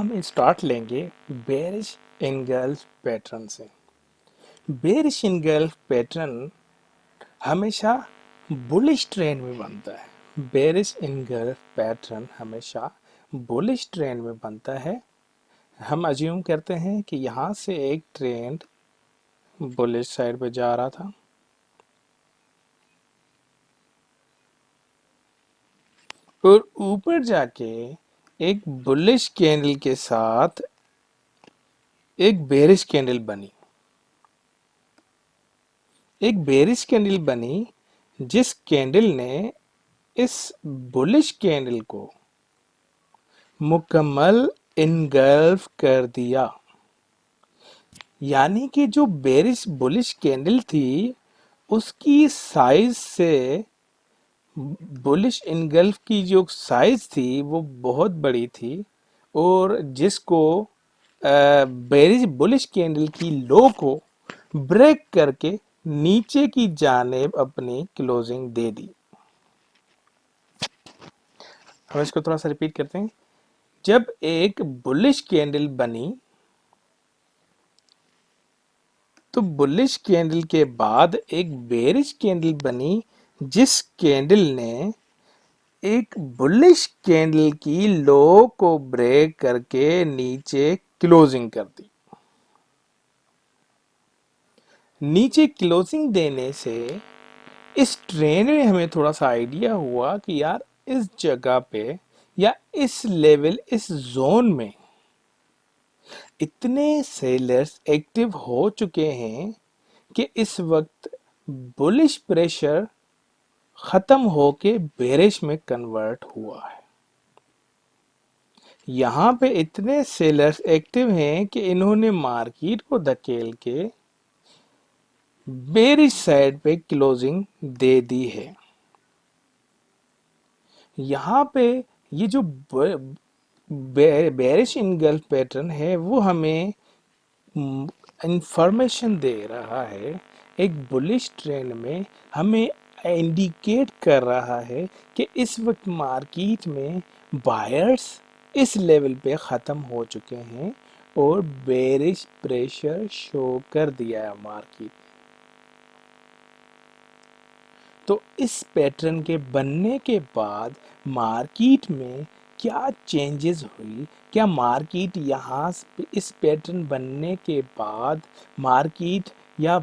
हम स्टार्ट लेंगे bearish engulf pattern से। बेरिश एंगल्फ पैटर्न हमेशा बुलिश ट्रेंड में बनता है। बेरिश एंगल्फ पैटर्न हमेशा बुलिश ट्रेंड में बनता है। हम अज्यूम करते हैं कि यहाँ से एक ट्रेंड बुलिश साइड पे जा रहा था और ऊपर जाके एक बुलिश कैंडल के साथ एक बेरिश कैंडल बनी। एक बेरिश कैंडल बनी जिस कैंडल ने इस बुलिश कैंडल को मुकम्मल इनगल्फ कर दिया। यानी कि जो बेरिश बुलिश कैंडल थी उसकी साइज से बुलिश इनगल्फ की जो साइज थी वो बहुत बड़ी थी और जिसको बेरिश बुलिश कैंडल की लो को ब्रेक करके नीचे की जानेब अपनी क्लोजिंग दे दी। हम इसको थोड़ा सा रिपीट करते हैं। जब एक बुलिश कैंडल बनी तो बुलिश कैंडल के बाद एक बेरिश कैंडल बनी जिस कैंडल ने एक बुलिश कैंडल की लो को ब्रेक करके नीचे क्लोजिंग कर दी। नीचे क्लोजिंग देने से इस ट्रेंड में हमें थोड़ा सा आइडिया हुआ कि यार इस जगह पे या इस लेवल इस जोन में इतने सेलर्स एक्टिव हो चुके हैं कि इस वक्त बुलिश प्रेशर खत्म होके बेरिश में कन्वर्ट हुआ है। यहाँ पे इतने सेलर्स एक्टिव हैं कि इन्होंने मार्केट को धकेल के बेरिश साइड पे क्लोजिंग दे दी है। यहाँ पे ये जो बेरिश इनगल्फ पैटर्न है वो हमें इंफॉर्मेशन दे रहा है। एक बुलिश ट्रेंड में हमें इंडिकेट कर रहा है कि इस वक्त मार्केट में बायर्स इस लेवल पे ख़त्म हो चुके हैं और बेरिश प्रेशर शो कर दिया है मार्केट। तो इस पैटर्न के बनने के बाद मार्केट में क्या चेंजेस हुई, क्या मार्केट यहाँ इस पैटर्न बनने के बाद मार्केट या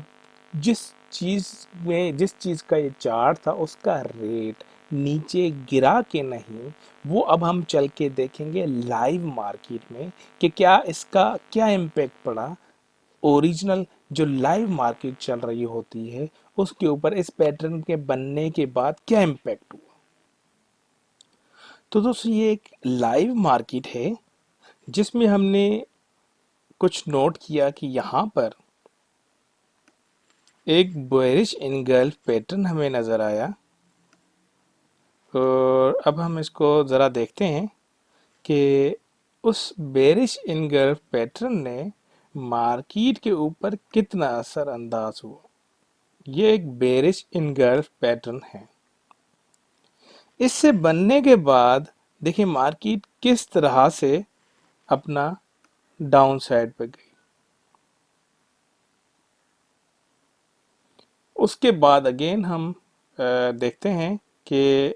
जिस जिस चीज़ का ये चार्ट था उसका रेट नीचे गिरा के नहीं, वो अब हम चल के देखेंगे लाइव मार्केट में कि क्या इसका क्या इम्पैक्ट पड़ा। ओरिजिनल जो लाइव मार्केट चल रही होती है उसके ऊपर इस पैटर्न के बनने के बाद क्या इम्पैक्ट हुआ। तो दोस्तों ये एक लाइव मार्केट है जिसमें हमने कुछ नोट किया कि यहाँ पर एक बेरिश इनगल्फ पैटर्न हमें नज़र आया और अब हम इसको ज़रा देखते हैं कि उस बेरिश इनगल्फ पैटर्न ने मार्केट के ऊपर कितना असर अंदाज हुआ। ये एक बेरिश इनगल्फ पैटर्न है। इससे बनने के बाद देखिए मार्केट किस तरह से अपना डाउन साइड पे गई। उसके बाद अगेन हम देखते हैं कि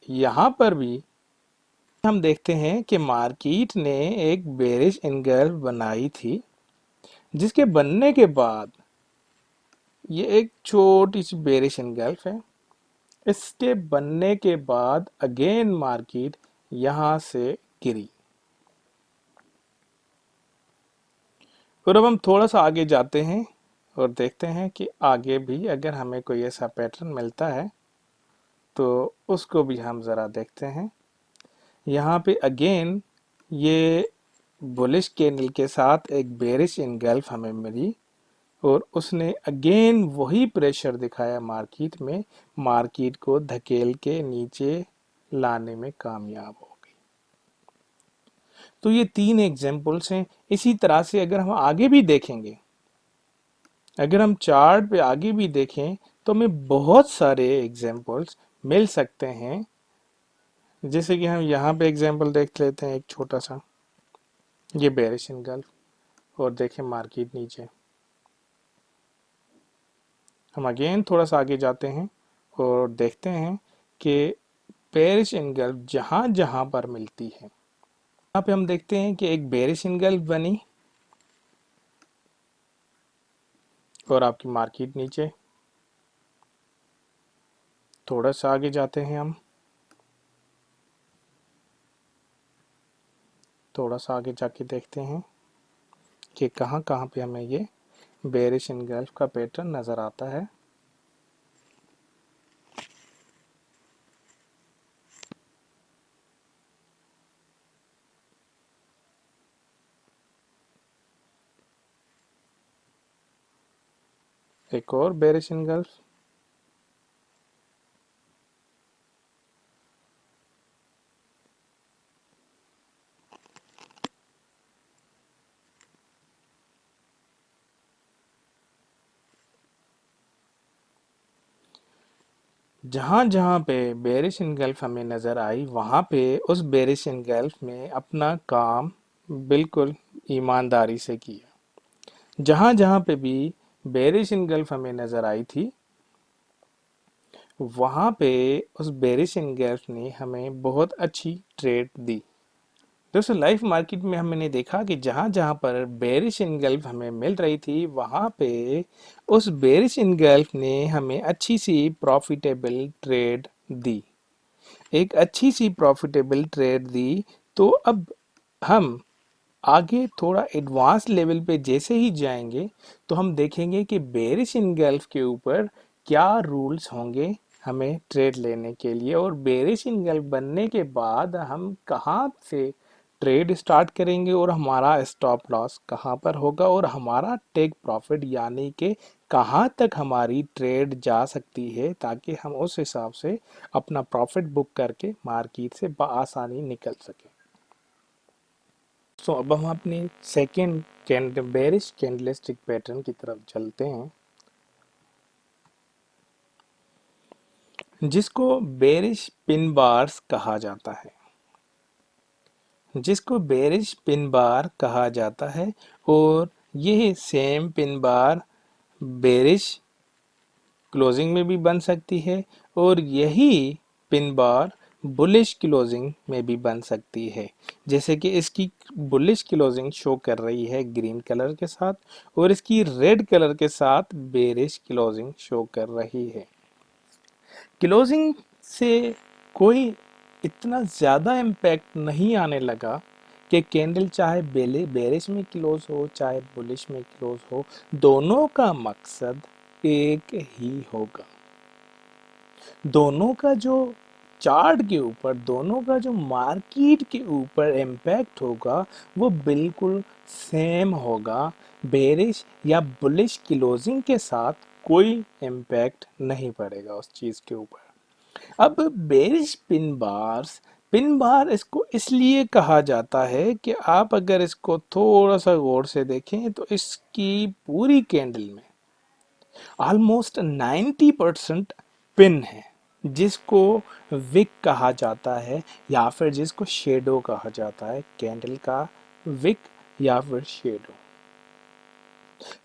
यहाँ पर भी हम देखते हैं कि मार्केट ने एक बेरिश इनगल्फ बनाई थी जिसके बनने के बाद ये एक छोटी सी बेरिश इनगल्फ है। इसके बनने के बाद अगेन मार्केट यहाँ से गिरी और अब हम थोड़ा सा आगे जाते हैं और देखते हैं कि आगे भी अगर हमें कोई ऐसा पैटर्न मिलता है तो उसको भी हम ज़रा देखते हैं। यहाँ पे अगेन ये बुलिश कैंडल के साथ एक बेरिश इनगल्फ हमें मिली और उसने अगेन वही प्रेशर दिखाया मार्केट में, मार्केट को धकेल के नीचे लाने में कामयाब हो गई। तो ये तीन एग्जाम्पल्स हैं। इसी तरह से अगर हम आगे भी देखेंगे, अगर हम चार्ट पे आगे भी देखें तो हमें बहुत सारे एग्जाम्पल्स मिल सकते हैं। जैसे कि हम यहाँ पे एग्जाम्पल देख लेते हैं एक छोटा सा। ये बेरिश इनगल्फ। और देखें मार्केट नीचे। हम अगेन थोड़ा सा आगे जाते हैं और देखते हैं कि बेरिश इनगल्फ जहाँ जहाँ पर मिलती है, यहाँ पे हम देखते हैं कि एक बेरिश इनगल्फ बनी और आपकी मार्केट नीचे। थोड़ा सा आगे जाते हैं हम, थोड़ा सा आगे जाके देखते हैं कि कहाँ कहाँ पे हमें ये बेरिश इनगल्फ का पैटर्न नज़र आता है। एक और बेरिश इनगल्फ। जहाँ जहाँ पे बेरिश इनगल्फ हमें नज़र आई, वहाँ पे उस बेरिश इनगल्फ में अपना काम बिल्कुल ईमानदारी से किया। जहाँ जहाँ पे भी बेरिश इनगल्फ हमें नज़र आई थी, वहाँ पे उस बेरिश इनगल्फ ने हमें बहुत अच्छी ट्रेड दी। दोस्तों, लाइफ मार्केट में हमने देखा कि जहाँ जहाँ पर बेरिश इनगल्फ हमें मिल रही थी, वहाँ पे उस बेरिश इनगल्फ ने हमें अच्छी सी प्रॉफिटेबल ट्रेड दी, एक अच्छी सी प्रॉफिटेबल ट्रेड दी। तो अब हम आगे थोड़ा एडवांस लेवल पे जैसे ही जाएंगे, तो हम देखेंगे कि बेरिश इनगल्फ के ऊपर क्या रूल्स होंगे हमें ट्रेड लेने के लिए, और बेरिश इनगल्फ बनने के बाद हम कहाँ से ट्रेड स्टार्ट करेंगे और हमारा स्टॉप लॉस कहाँ पर होगा और हमारा टेक प्रॉफिट यानी कि कहाँ तक हमारी ट्रेड जा सकती है, ताकि हम उस हिसाब से अपना प्रॉफिट बुक करके मार्केट से बआसानी निकल सकें। अब हम अपनी सेकेंड बेरिश कैंडलस्टिक पैटर्न की तरफ चलते हैं, जिसको बेरिश पिन बार्स कहा जाता है, जिसको बेरिश पिन बार कहा जाता है। और यह same pin bar bearish closing में भी बन सकती है और यही पिन बार बुलिश क्लोजिंग में भी बन सकती है। जैसे कि इसकी बुलिश क्लोजिंग शो कर रही है ग्रीन कलर के साथ, और इसकी रेड कलर के साथ बेरिश क्लोजिंग शो कर रही है। क्लोजिंग से कोई इतना ज़्यादा इम्पैक्ट नहीं आने लगा कि कैंडल चाहे बेरिश में क्लोज हो चाहे बुलिश में क्लोज हो, दोनों का मकसद एक ही होगा। दोनों का जो चार्ट के ऊपर, दोनों का जो मार्केट के ऊपर इम्पैक्ट होगा, वो बिल्कुल सेम होगा। बेरिश या बुलिश क्लोजिंग के साथ कोई इम्पैक्ट नहीं पड़ेगा उस चीज़ के ऊपर। अब बेरिश पिन बार इसको इसलिए कहा जाता है कि आप अगर इसको थोड़ा सा गौर से देखें तो इसकी पूरी कैंडल में ऑलमोस्ट 90% पिन है, जिसको विक कहा जाता है या फिर जिसको शेडो कहा जाता है, कैंडल का विक या फिर शेडो।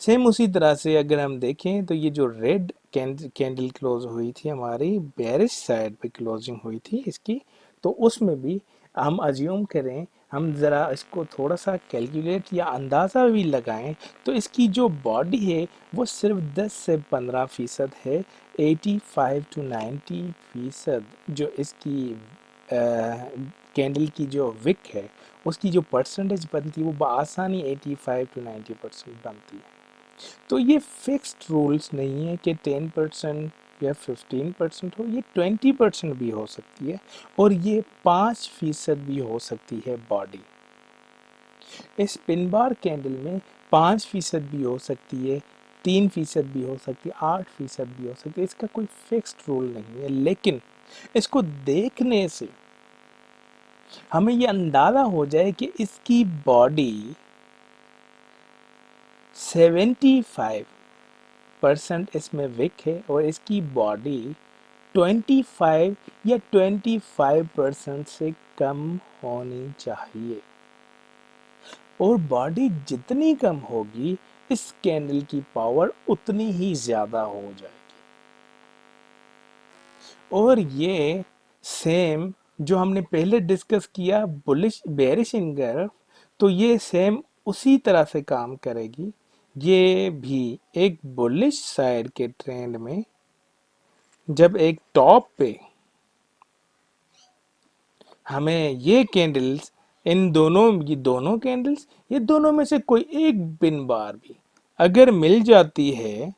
सेम उसी तरह से अगर हम देखें तो ये जो रेड कैंडल क्लोज हुई थी हमारी बेरिश साइड पे क्लोजिंग हुई थी इसकी, तो उसमें भी हम अज्यूम करें, हम ज़रा इसको थोड़ा सा कैलकुलेट या अंदाज़ा भी लगाएं, तो इसकी जो बॉडी है वो सिर्फ 10 से 15% है। 85 to 90% जो इसकी कैंडल की जो विक है उसकी जो परसेंटेज बनती है वो बआसानी 85 to 90% बनती है। तो ये फिक्स्ड रूल्स नहीं है कि 10% या 15% हो, ये 20% भी हो सकती है और ये 5% भी हो सकती है बॉडी। इस पिन बार कैंडल में 5% भी हो सकती है, 3% भी हो सकती है, 8% भी हो सकती है। इसका कोई फिक्स्ड रूल नहीं है, लेकिन इसको देखने से हमें ये अंदाज़ा हो जाए कि इसकी बॉडी 75% इसमें विक है और इसकी बॉडी 25 या 25% से कम होनी चाहिए। और बॉडी जितनी कम होगी इस कैंडल की पावर उतनी ही ज़्यादा हो जाएगी। और ये सेम जो हमने पहले डिस्कस किया बुलिश बेरिश इंगल्फ, तो ये सेम उसी तरह से काम करेगी। ये भी एक बुलिश साइड के ट्रेंड में जब एक टॉप पे हमें ये कैंडल्स, इन दोनों, ये दोनों कैंडल्स, ये दोनों में से कोई एक पिन बार भी अगर मिल जाती है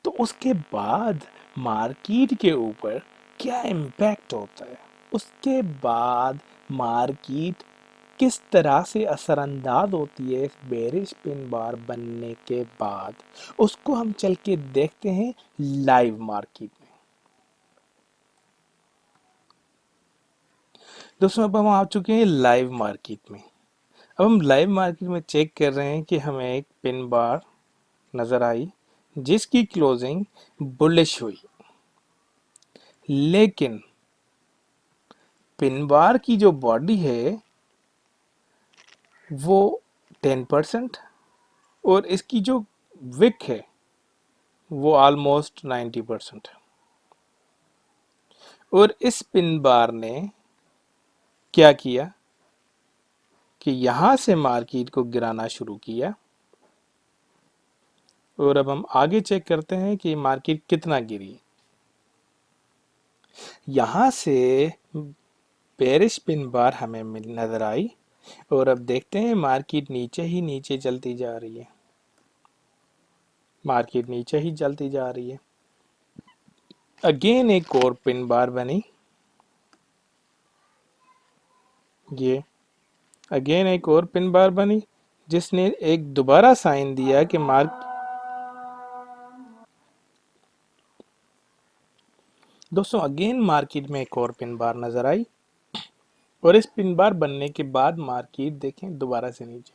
तो उसके बाद मार्केट के ऊपर क्या इम्पैक्ट होता है, उसके बाद मार्केट किस तरह से असरअंदाज होती है इस बेरिश पिन बार बनने के बाद, उसको हम चल के देखते हैं लाइव मार्केट में। दोस्तों अब हम आ चुके हैं लाइव मार्केट में। अब हम लाइव मार्केट में चेक कर रहे हैं कि हमें एक पिन बार नज़र आई जिसकी क्लोजिंग बुलिश हुई, लेकिन पिन बार की जो बॉडी है वो 10% और इसकी जो विक है वो ऑलमोस्ट 90% है। और इस पिन बार ने क्या किया कि यहाँ से मार्केट को गिराना शुरू किया। और अब हम आगे चेक करते हैं कि मार्केट कितना गिरी। यहाँ से बेरिश पिन बार हमें नजर आई और अब देखते हैं मार्केट नीचे ही नीचे चलती जा रही है, मार्केट नीचे ही चलती जा रही है। अगेन एक और पिन बार बनी, ये अगेन एक और पिन बार बनी जिसने एक दोबारा साइन दिया कि दोस्तों अगेन मार्केट में एक और पिन बार नजर आई और इस पिन बार बनने के बाद मार्केट देखें दोबारा से नीचे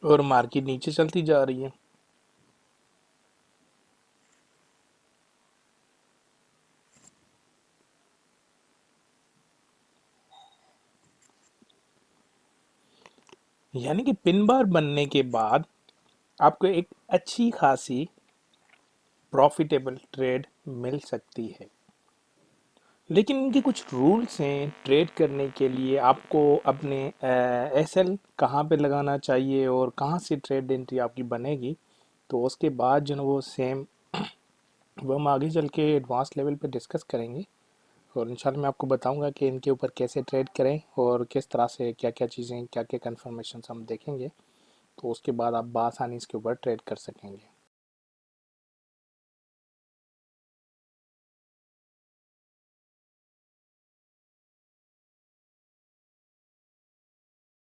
और मार्केट नीचे चलती जा रही है। यानी कि पिन बार बनने के बाद आपको एक अच्छी खासी प्रॉफिटेबल ट्रेड मिल सकती है, लेकिन इनके कुछ रूल्स हैं ट्रेड करने के लिए। आपको अपने एसएल कहाँ पे लगाना चाहिए और कहाँ से ट्रेड एंट्री आपकी बनेगी, तो उसके बाद जो है वो सेम वो हम आगे चल के एडवांस लेवल पे डिस्कस करेंगे। और इंशाल्लाह मैं आपको बताऊंगा कि इनके ऊपर कैसे ट्रेड करें और किस तरह से क्या क्या चीज़ें, क्या क्या कन्फर्मेशन हम देखेंगे, तो उसके बाद आप बआसानी इसके ऊपर ट्रेड कर सकेंगे।